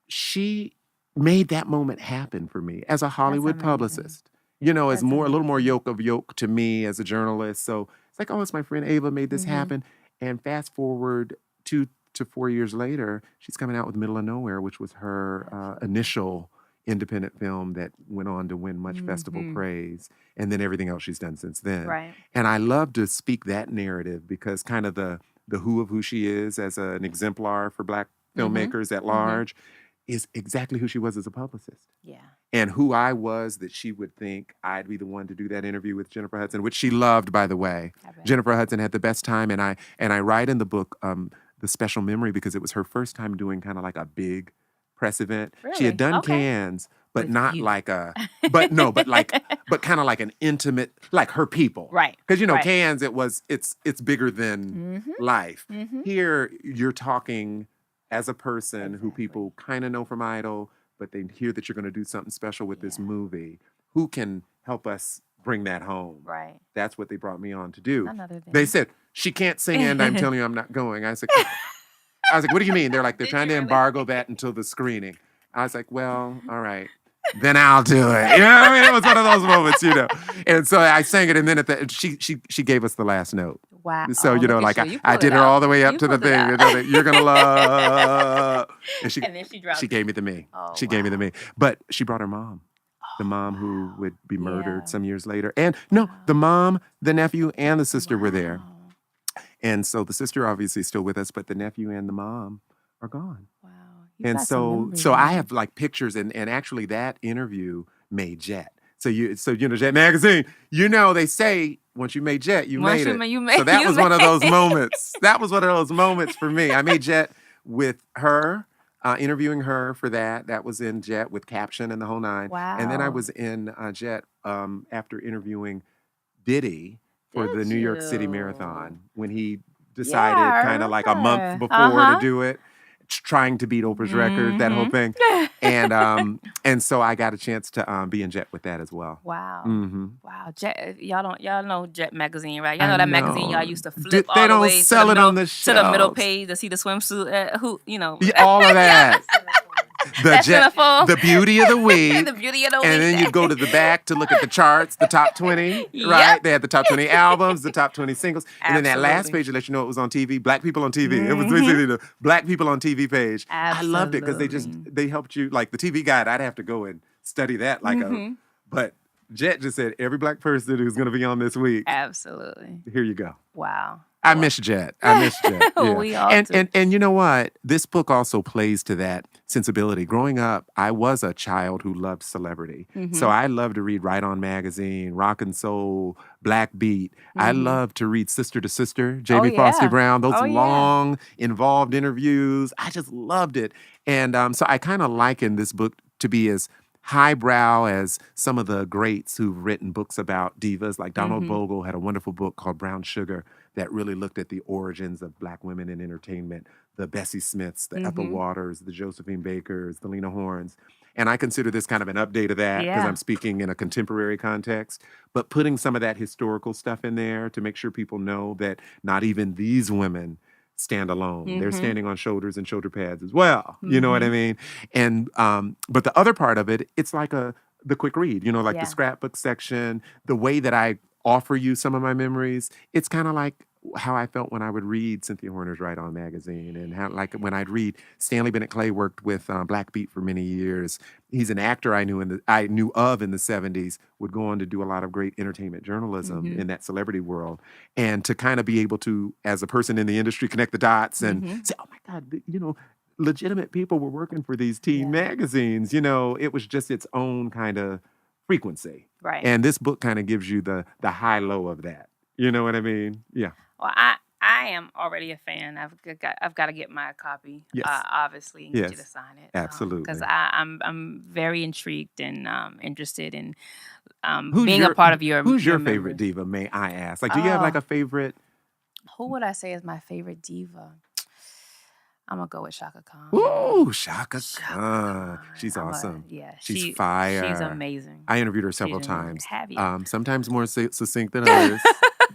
she made that moment happen for me as a Hollywood amazing. publicist. You know, as That's a little more yoke to me as a journalist. So it's like, oh, it's my friend Ava made this Mhm. happen. And fast forward 2 to 4 years later, she's coming out with Middle of Nowhere, which was her initial independent film that went on to win much festival praise. And then everything else she's done since then. Right. And I love to speak that narrative because kind of the who of who she is as an exemplar for Black filmmakers at large is exactly who she was as a publicist. Yeah. And who I was that she would think I'd be the one to do that interview with Jennifer Hudson, which she loved, by the way. I bet. Jennifer Hudson had the best time, and I write in the book the special memory because it was her first time doing kind of like a big press event. She Really? had done Okay. Cannes, but With not you. like but kind of like an intimate, like her people. Right. Because right. Cannes, it's bigger than life. Mhm. Here, you're talking as a person who people kind of know from Idol, but they hear that you're going to do something special with this movie. Who can help us bring that home? Right. That's what they brought me on to do. Another thing. They said, she can't sing and I'm telling you I'm not going. I was like, what do you mean? They're like, they're trying to embargo that until the screening. I was like, well, all right. Then I'll do it. You know what I mean? It was one of those moments, And so I sang it, and then she gave us the last note. Wow. So, Oh, look at like you. You I pulled did it her out. all the way up You to the pulled it thing. out. You're going to love. And And then she dropped she gave me the me. Oh, She gave me the me. But she brought her mom. The mom who would be murdered some years later. And no, the mom, the nephew, and the sister were there. And so the sister obviously is still with us, but the nephew and the mom are gone. Wow. You And got some so memories, I man. have like pictures and actually that interview made Jet. So Jet Magazine, they say once you made Jet, you Once made you it. ma- you made- So that you was one of made those it. moments. That was one of those moments for me. I made Jet with her, interviewing her for that. That was in Jet with caption and the whole nine. Wow. And then I was in Jet after interviewing Diddy for the Did New York City you? Marathon when he decided Yeah, I kind of like a month remember. before to do it, trying to beat Oprah's record, that whole thing. And so I got a chance to be in Jet with that as well. Wow. Mm-hmm. Wow. Jet, y'all know Jet magazine, right? Y'all I know that know. magazine y'all used to flip They all the don't way sell to it the middle, on the to the middle shelves. page to see the swimsuit. All of that. The That's Jet, centerfold. the beauty of the week. The beauty of the week. And then you go to the back to look at the charts, the top 20, right? Yep. They had the top 20 albums, the top 20 singles. And then that last Absolutely. page to let you know it was on TV, Black People on TV. It was basically the Black People on TV page. I loved it because Absolutely. they helped you, like the TV guide, I'd have to go and study that but Jet just said every black person who's going to be on this week. Absolutely. Here you go. Wow. I miss Jet. I miss Jet. Yeah. We all do. And you know what? This book also plays to that sensibility. Growing up, I was a child who loved celebrity. Mm-hmm. So I loved to read Right On Magazine, Rock and Soul, Black Beat. I loved to read Sister to Sister, Jamie Foster Brown, those long, involved interviews. I just loved it. And so I kind of liken this book to be as highbrow as some of the greats who've written books about divas, like Donald Bogle had a wonderful book called Brown Sugar that really looked at the origins of black women in entertainment, the Bessie Smiths, the Ethel Waters, the Josephine Bakers, the Lena Hornes. And I consider this kind of an update of that because I'm speaking in a contemporary context, but putting some of that historical stuff in there to make sure people know that not even these women stand alone. They're standing on shoulders and shoulder pads as well. You know what I mean? And but the other part of it, it's like the quick read, like the scrapbook section, the way that I offer you some of my memories. It's kind of like how I felt when I would read Cynthia Horner's Right On magazine, and how, like, when I'd read Stanley Bennett Clay worked with Black Beat for many years. He's an actor I knew of in the 70s, would go on to do a lot of great entertainment journalism in that celebrity world. And to kind of be able to, as a person in the industry, connect the dots and say, oh my God, legitimate people were working for these teen magazines. It was just its own kind of frequency. Right. And this book kind of gives you the high-low of that. You know what I mean? Yeah. Well, I am already a fan. I've got to get my copy, Yes. Obviously, and get you to sign it. Absolutely. Because I'm very intrigued and interested in being a part of your. Who's your members. favorite diva? May I ask? Like, do you have like a favorite? Who would I say is my favorite diva? I'm gonna go with Chaka Khan. Ooh, Chaka Khan. She's awesome. She's fire. She's amazing. I interviewed her several times. Have you? Sometimes more succinct than others.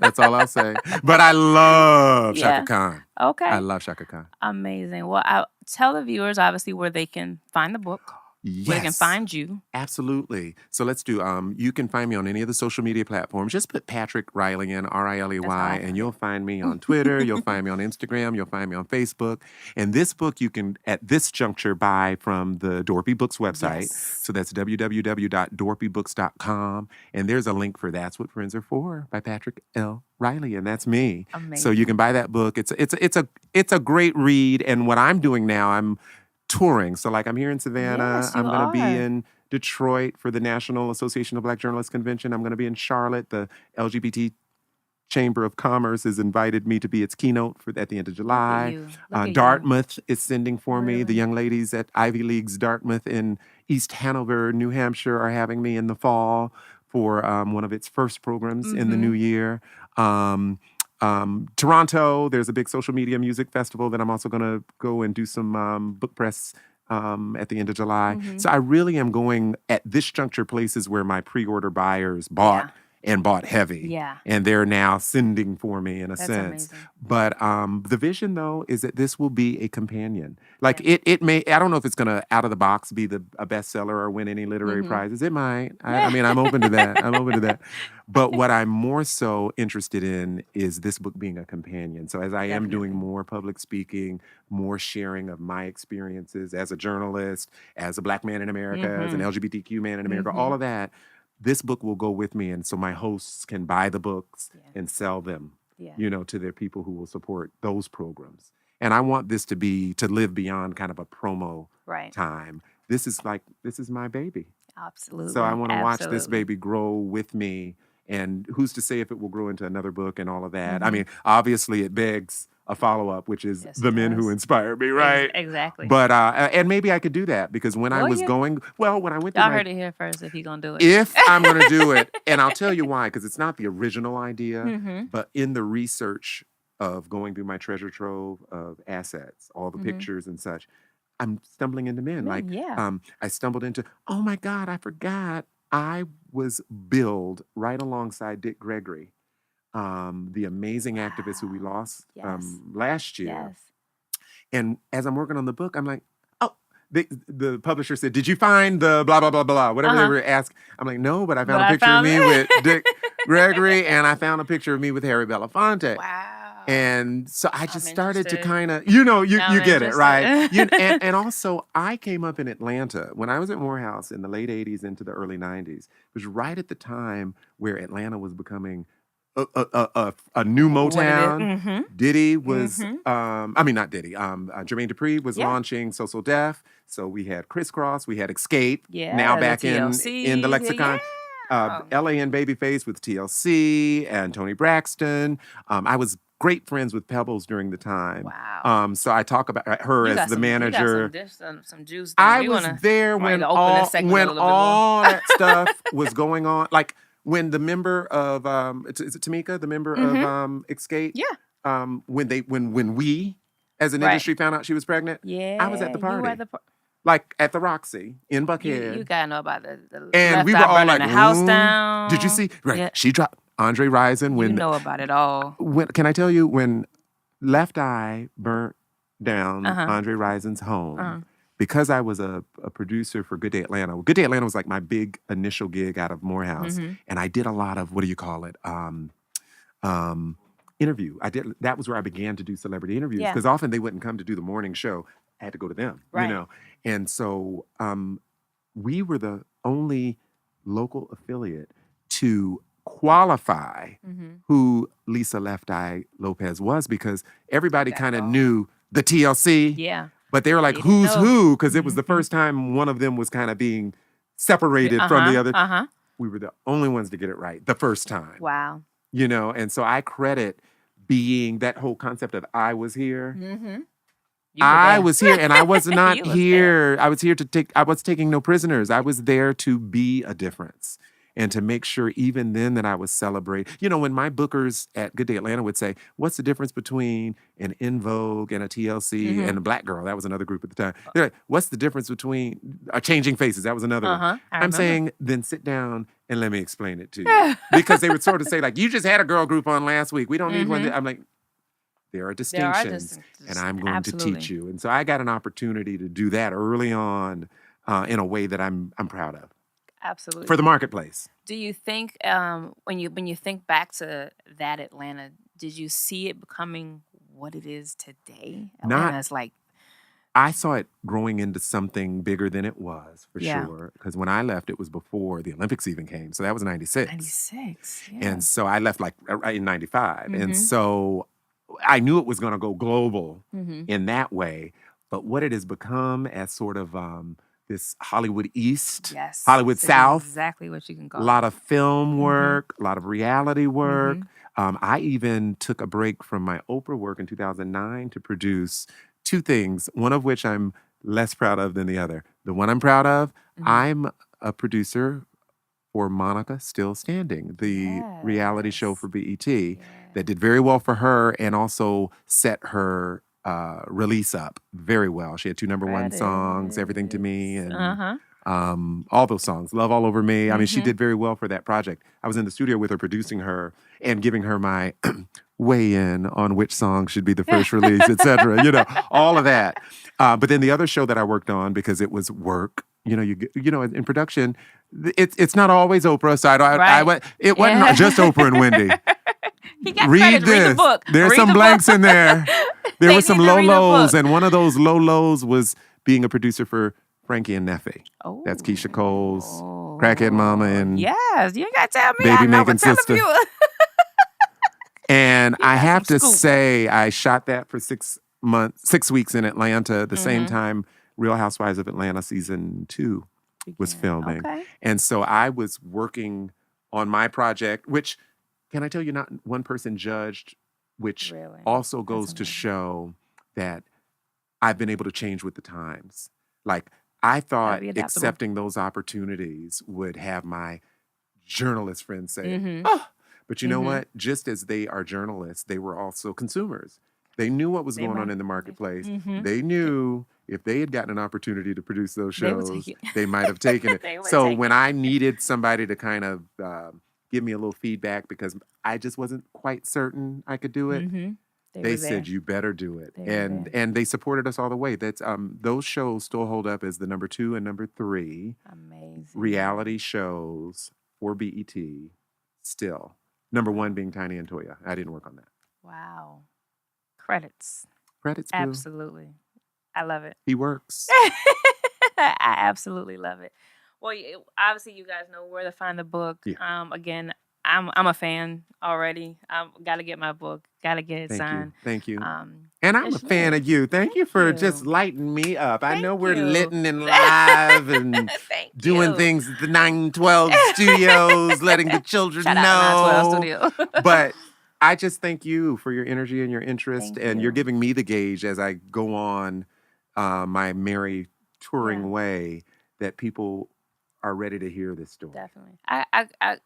That's all I'll say. But I love Chaka Khan. Okay. I love Chaka Khan. Amazing. Well, I'll tell the viewers, obviously, where they can find the book. Yes. Where they can find you. Absolutely. So let's do, you can find me on any of the social media platforms. Just put Patrick Riley in, Riley, and you'll find me on Twitter. You'll find me on Instagram. You'll find me on Facebook. And this book you can, at this juncture, buy from the Dorpy Books website. Yes. So that's www.dorpybooks.com. And there's a link for That's What Friends Are For by Patrick L. Riley, and that's me. Amazing. So you can buy that book. It's a great read. And what I'm doing now, I'm touring. So like I'm here in Savannah. Yes, I'm going to be are. in Detroit for the National Association of Black Journalists Convention. I'm going to be in Charlotte. The LGBT Chamber of Commerce has invited me to be its keynote at the end of July. Dartmouth is sending for me. The young ladies at Ivy League's Dartmouth in East Hanover, New Hampshire are having me in the fall for one of its first programs in the new year. Toronto, there's a big social media music festival that I'm also going to go and do some book press at the end of July. So I really am going at this juncture places where my pre-order buyers bought and bought heavy. Yeah. And they're now sending for me in a That's sense. amazing. But the vision, though, is that this will be a companion. Like it may, I don't know if it's going to out of the box be a bestseller or win any literary prizes. It might. I mean, I'm open to that. I'm open to that. But what I'm more so interested in is this book being a companion. So as I am doing more public speaking, more sharing of my experiences as a journalist, as a Black man in America, as an LGBTQ man in America, all of that, this book will go with me. And so my hosts can buy the books and sell them, to their people who will support those programs. And I want this to live beyond kind of a promo time. This is my baby. Absolutely. So I want to watch this baby grow with me. And who's to say if it will grow into another book and all of that? I mean, obviously it begs a follow-up, which is The Men Who Inspired Me, right? Exactly. But, and maybe I could do that because when I was when I went through Y'all heard it here first if he's going to do it. If I'm going to do it, and I'll tell you why, because it's not the original idea, but in the research of going through my treasure trove of assets, all the pictures and such, I'm stumbling into men. I stumbled into, oh my God, I forgot I was billed right alongside Dick Gregory, the amazing activist who we lost last year. Yes. And as I'm working on the book, I'm like, oh, the publisher said, did you find the blah, blah, blah, blah, whatever they were asking? I'm like, no, but I found a picture of me with Dick Gregory, and I found a picture of me with Harry Belafonte. Wow. And so I just started to interested. kind of, you I'm get it, right? interested. And also, I came up in Atlanta when I was at Morehouse in the late 80s into the early 90s. It was right at the time where Atlanta was becoming a new Motown. Mm-hmm. Diddy was, not Diddy. Jermaine Dupri was launching So Def. So we had Crisscross, we had Escape. Yeah, Now the back in TLC, the lexicon. L.A. and Babyface with TLC and Tony Braxton. I was great friends with Pebbles during the time. Wow. So I talk about her as the manager. You got some juice. I was there when all that stuff was going on. Like when the member of is it Tamika, the member of Escape? Yeah. When we as an industry found out she was pregnant. Yeah. I was at the party. You were at the like at the Roxy in Buckhead. You gotta know about the and we were all like, the house down. Did you see? Right. Yeah. She dropped Andre Rison when you know about it all. Can I tell you when Left Eye burnt down Andre Rison's home? Because I was a producer for Good Day Atlanta. Good Day Atlanta was like my big initial gig out of Morehouse, and I did a lot of interview. That was where I began to do celebrity interviews because often they wouldn't come to do the morning show. I had to go to them, and so we were the only local affiliate to qualify who Lisa Left Eye Lopez was because everybody kind of knew the TLC. Yeah. But they were like, who's who? Because it was the first time one of them was kind of being separated from the other. We were the only ones to get it right the first time. Wow. And so I credit being that whole concept of I was here. I was here and I was not here. I was here I was taking no prisoners. I was there to be a difference. And to make sure even then that I was celebrating. When my bookers at Good Day Atlanta would say, what's the difference between an In Vogue and a TLC and a Black Girl? That was another group at the time. They're like, what's the difference between Changing Faces? That was another one. I'm saying, then sit down and let me explain it to you. Because they would sort of say, like, you just had a girl group on last week. We don't need one. I'm like, there are distinctions. And I'm going to teach you. And so I got an opportunity to do that early on in a way that I'm proud of. Absolutely. For the marketplace. Do you think when you think back to that Atlanta, did you see it becoming what it is today? Atlanta's I saw it growing into something bigger than it was, for sure. Because when I left, it was before the Olympics even came. So that was 96. 96, yeah. And so I left in 95. And so I knew it was going to go global in that way. But what it has become as sort of this Hollywood East, Hollywood South. Exactly what you can call it. A lot of film work, a lot of reality work. I even took a break from my Oprah work in 2009 to produce two things, one of which I'm less proud of than the other. The one I'm proud of, I'm a producer for Monica Still Standing, the reality show for BET that did very well for her and also set her release up very well. She had 2 number one songs, Everything to Me, and all those songs, Love All Over Me. I mean, she did very well for that project. I was in the studio with her, producing her and giving her my weigh in on which song should be the first release, et cetera, all of that. But then the other show that I worked on, because it was work, in production, it's not always Oprah. So it wasn't just Oprah and Wendy. Read the book. There's some blanks in there. There were some low lows, and one of those low lows was being a producer for Frankie and Neffy. Oh. That's Keisha Cole's Crackhead Mama and yes, you got to tell me. Baby Making Sister. And I have to say, I shot that for 6 weeks in Atlanta, the same time Real Housewives of Atlanta season 2 was filming. Okay. And so I was working on my project, which, can I tell you, not one person judged, which also goes to show that I've been able to change with the times. Like, I thought accepting those opportunities would have my journalist friends say, but you know what? Just as they are journalists, they were also consumers. They knew what was going on in the marketplace. They knew if they had gotten an opportunity to produce those shows, they might have taken it. So when I needed somebody to kind of give me a little feedback because I just wasn't quite certain I could do it, they said, you better do it. And they supported us all the way. That's those shows still hold up as the number 2 and number 3 reality shows for BET still. Number 1 being Tiny and Toya. I didn't work on that. Wow. Credits. Credits, boo. Absolutely. I love it. He works. I absolutely love it. Well, obviously, you guys know where to find the book. Yeah. Again, I'm a fan already. Got to get my book. Got to get it signed. Thank you. And I'm a it's fan lit. of you. Thank you for you. just lighting me up. I Thank know we're you. litting and live and Thank doing you. things at the 912 studios, letting the children Shout know. out to 912 Studio. But I just thank you for your energy and your interest, Thank and you. you're giving me the gauge as I go on my merry touring way that people are ready to hear this story. Definitely.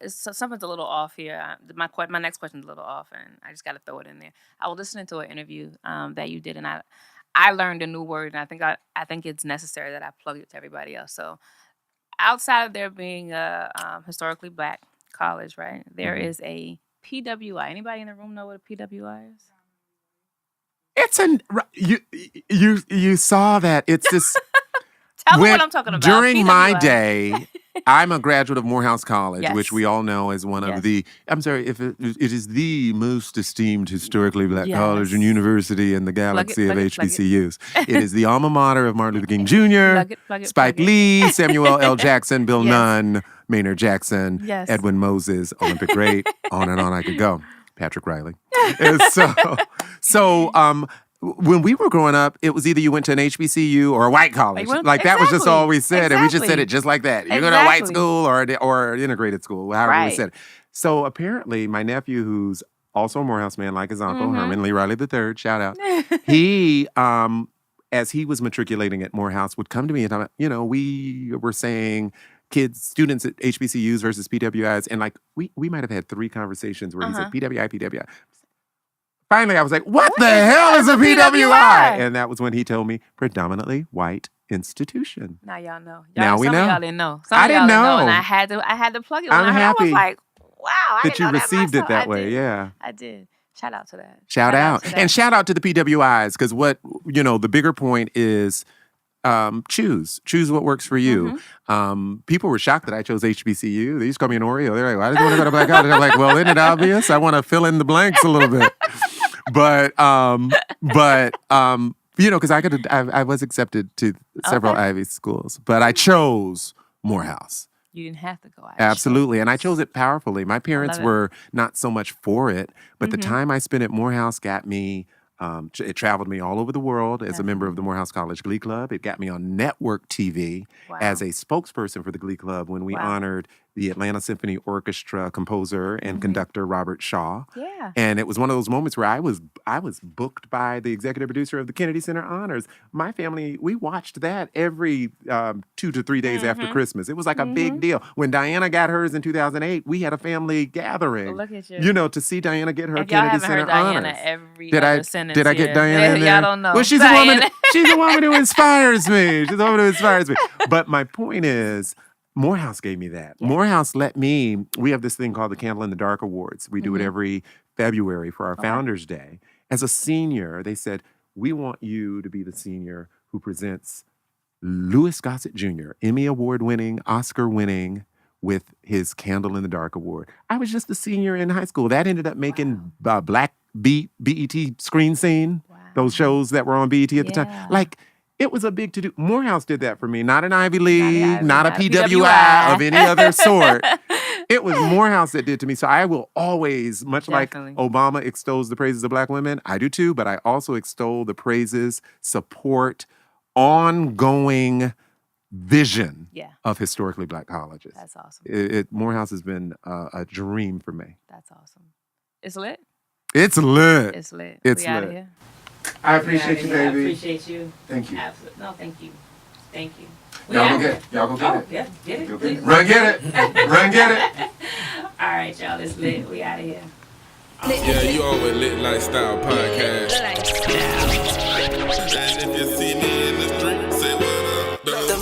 Something's a little off here. My next question's a little off, and I just got to throw it in there. I was listening to an interview that you did, and I learned a new word, and I think it's necessary that I plug it to everybody else. So, outside of there being a historically black college, right? There is a P.W.I. Anybody in the room know what a P.W.I. is? It's you saw that. It's this. Tell me what I'm talking about. During my P.W.I. day, I'm a graduate of Morehouse College, Yes. which we all know is one of the. I'm sorry, if it is the most esteemed historically black college and university in the galaxy of HBCUs. It is the alma mater of Martin Luther King Jr., Spike Lee, Samuel L. Jackson, Bill Nunn, Maynard Jackson, Edwin Moses, Olympic great. On and on I could go. Patrick Riley. And so when we were growing up, it was either you went to an HBCU or a white college. Like that was just all we said. And we just said it just like that. You're going to a white school or an integrated school, however we said it. So apparently my nephew, who's also a Morehouse man like his uncle, Herman Lee Riley III, shout out. He, as he was matriculating at Morehouse, would come to me and, we were saying students at HBCUs versus PWIs. And like, we might have had 3 conversations where he said PWI. Finally, I was like, what the hell is a PWI? And that was when he told me, predominantly white institution. Now y'all know. Now we know. Some of y'all didn't know. I didn't know. And I had to plug it. When I'm happy I was like, wow, I that didn't you know received it that I way. did. Yeah. I did. Shout out to that. Shout out. And shout out to the PWIs, because the bigger point is choose what works for you. People were shocked that I chose HBCU. They used to call me an Oreo. They're like, why did you want to go to black college? I'm like, well, isn't it obvious? I want to fill in the blanks a little bit. But because I was accepted to several Ivy schools, but I chose Morehouse. You didn't have to go. Absolutely. And I chose it powerfully. My parents were not so much for it, but the time I spent at Morehouse got me, it traveled me all over the world as a member of the Morehouse College Glee Club. It got me on network TV as a spokesperson for the Glee Club when we honored the Atlanta Symphony Orchestra composer and conductor Robert Shaw. Yeah. And it was one of those moments where I was booked by the executive producer of the Kennedy Center Honors. My family, we watched that every 2 to 3 days after Christmas. It was like a big deal. When Diana got hers in 2008, we had a family gathering. Look at you. To see Diana get her if Kennedy y'all Center haven't heard honors. Diana every sentence Did I get Diana in there? Y'all don't know. Well, she's a woman. She's a woman who inspires me. She's a woman who inspires me. But my point is, Morehouse gave me that. Yeah. Morehouse we have this thing called the Candle in the Dark Awards. We do it every February for our Founders Day. As a senior, they said, we want you to be the senior who presents Louis Gossett Jr., Emmy Award winning, Oscar winning, with his Candle in the Dark Award. I was just a senior in high school. That ended up making Black BET Screen Scene, those shows that were on BET at the time. Like, it was a big to-do. Morehouse did that for me. Not an Ivy League, not a PWI of any other sort. It was Morehouse that did to me. So I will always, much like Obama extols the praises of black women, I do too, but I also extol the praises, support, ongoing vision of historically black colleges. That's awesome. Morehouse has been a dream for me. That's awesome. It's lit? It's lit. It's lit. It's we out lit. of here. I appreciate you, baby. I appreciate you. Thank you. Absolutely. No, thank you. Thank you. Y'all go get it. Y'all go get it. Yeah, get it. Please. Run get it. Run get it. All right, y'all. It's lit. We out of here. Yeah, you on with Litlifestyle podcast. Litlifestyle. And if you see me in the street, say what up, dog. The